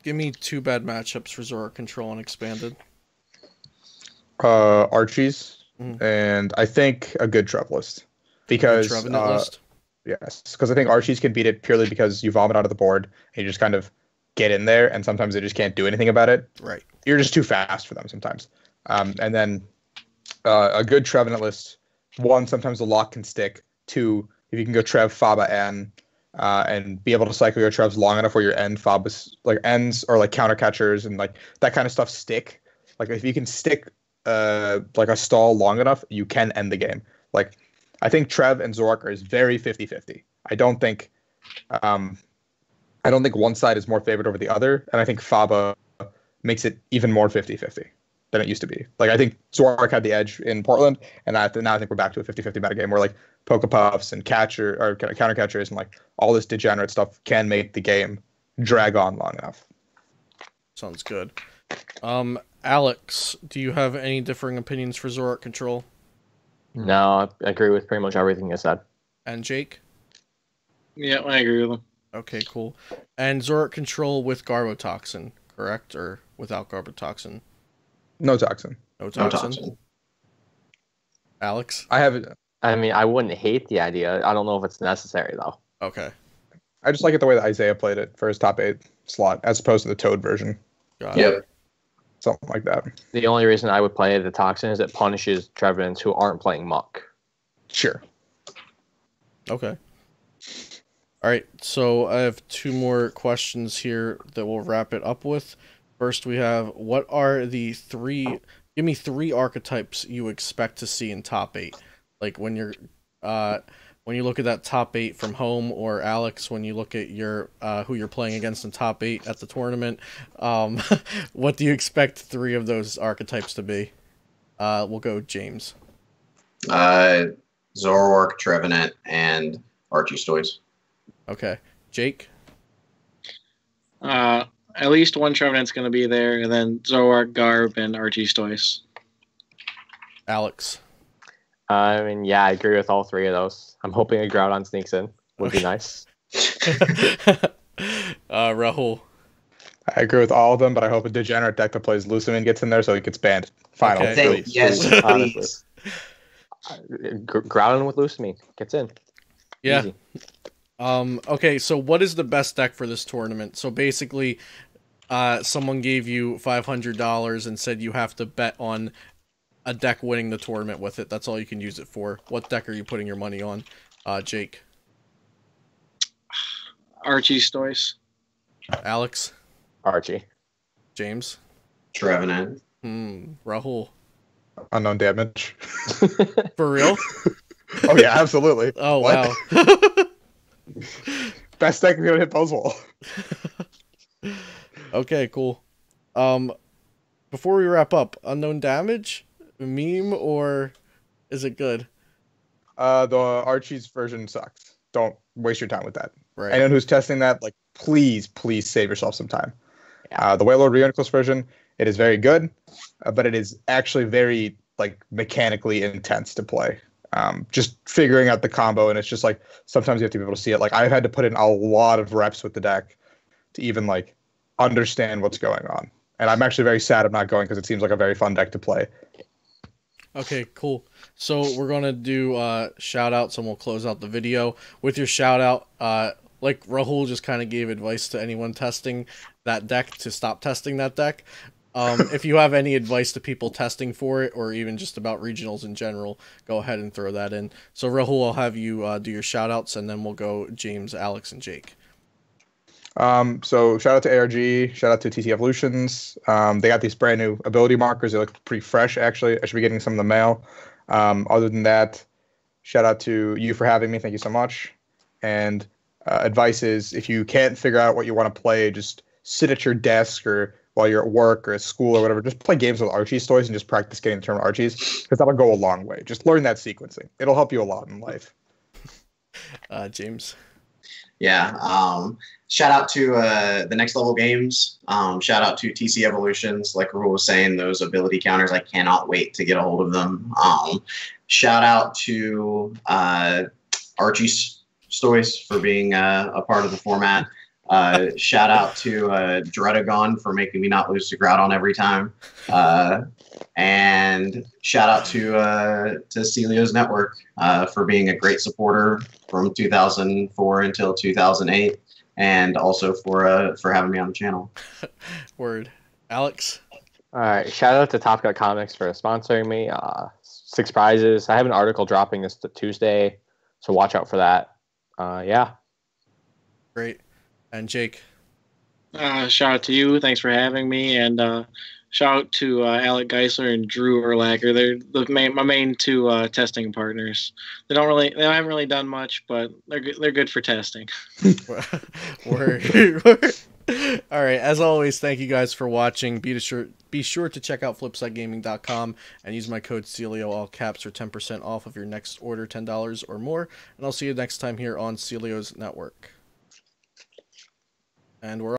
give me 2 bad matchups for Zoroark Control and expanded. Archie's, and I think a good Trev list. Because yes, because I think Archie's can beat it purely because you vomit out of the board and you just kind of get in there, and sometimes they just can't do anything about it. Right, you're just too fast for them sometimes. And then a good Trevenant list. 1, sometimes the lock can stick. 2, if you can go Trev, Faba, and and be able to cycle your Trevs long enough where your end Fobus like ends or like counter catchers and like that kind of stuff stick. Like if you can stick like a stall long enough, you can end the game. Like I think Trev and Zoroark is very 50-50. I don't think one side is more favored over the other, and I think Faba makes it even more 50-50 than it used to be. Like I think Zoroark had the edge in Portland, and now I think we're back to a 50-50 metagame where like Pokepuffs and counter catchers and like all this degenerate stuff can make the game drag on long enough. Sounds good. Alex, do you have any differing opinions for Zoroark control? No, I agree with pretty much everything you said. And Jake? Yeah, I agree with them. Okay, cool. And Zoroark control with Garbotoxin, correct? Or without Garbotoxin? No toxin. No toxin. Alex? I mean, I wouldn't hate the idea. I don't know if it's necessary, though. Okay. I just like it the way that Isaiah played it for his top 8 slot, as opposed to the Toad version. Got it. Something like that. The only reason I would play the Toxin is it punishes Trevins who aren't playing Muck. Sure. Okay. All right, so I have 2 more questions here that we'll wrap it up with. First, we have, what are the 3... Give me 3 archetypes you expect to see in top 8. Like, when you're... when you look at that top 8 from home, or Alex, when you look at your who you're playing against in top 8 at the tournament, what do you expect 3 of those archetypes to be? We'll go James. Zoroark, Trevenant, and Archetypes. Okay. Jake? At least one Trevenant's going to be there, and then Zoroark, Garb, and Archetypes. Alex? I mean, yeah, I agree with all 3 of those. I'm hoping a Groudon sneaks in. Would be nice. Rahul? I agree with all of them, but I hope a degenerate deck that plays Lusamine gets in there so he gets banned. Finally. Okay. Yes, please. Groudon with Lusamine gets in. Yeah. Easy. Okay, so what is the best deck for this tournament? So basically, someone gave you $500 and said you have to bet on a deck winning the tournament with it. That's all you can use it for. What deck are you putting your money on, Jake? Archetypes. Alex? Archie. James? Trevenant. Rahul? Unknown damage. For real? Oh yeah, absolutely. Oh, what? wow. Best deck is gonna hit Buzzwole. Okay, cool. Before we wrap up, unknown damage? Meme, or is it good? The Archie's version sucks. Don't waste your time with that. Right. Anyone who's testing that, like, please save yourself some time. The Wailord Reuniclus version, it is very good, but it is actually very, like, mechanically intense to play. Just figuring out the combo, and it's just like sometimes you have to be able to see it. Like I've had to put in a lot of reps with the deck to even like understand what's going on. And I'm actually very sad I'm not going because it seems like a very fun deck to play. Okay, cool. So we're gonna do shout outs and we'll close out the video. With your shout out, like Rahul just kind of gave advice to anyone testing that deck to stop testing that deck. If you have any advice to people testing for it, or even just about regionals in general, go ahead and throw that in. So Rahul, I'll have you do your shout outs, and then we'll go James, Alex, and Jake. So shout out to ARG, shout out to TC Evolutions. They got these brand new ability markers. They look pretty fresh, actually. I should be getting some in the mail. Other than that, shout out to you for having me. Thank you so much. And advice is, if you can't figure out what you want to play, just sit at your desk or while you're at work or at school or whatever, just play games with Archie's toys and just practice getting the term Archie's, because that'll go a long way. Just learn that sequencing. It'll help you a lot in life. James. Yeah. Shout out to the Next Level Games. Shout out to TC Evolutions. Like Rahul was saying, those ability counters, I cannot wait to get a hold of them. Shout out to Archie's toys for being a part of the format. Shout out to Dredagon for making me not lose to Groudon every time. And shout out to Celio's Network for being a great supporter from 2004 until 2008, and also for having me on the channel. Word. Alex? All right, shout out to Top Gun Comics for sponsoring me. 6 prizes. I have an article dropping this Tuesday, so watch out for that. Yeah. Great. And Jake? Shout out to you. Thanks for having me. And shout out to Alec Geisler and Drew Urlacher. They're my main two testing partners. They haven't really done much, but they're good for testing. Word. All right. As always, thank you guys for watching. Be sure to check out flipsidegaming.com and use my code Celio, all caps, for 10% off of your next order, $10 or more. And I'll see you next time here on Celio's Network. And we're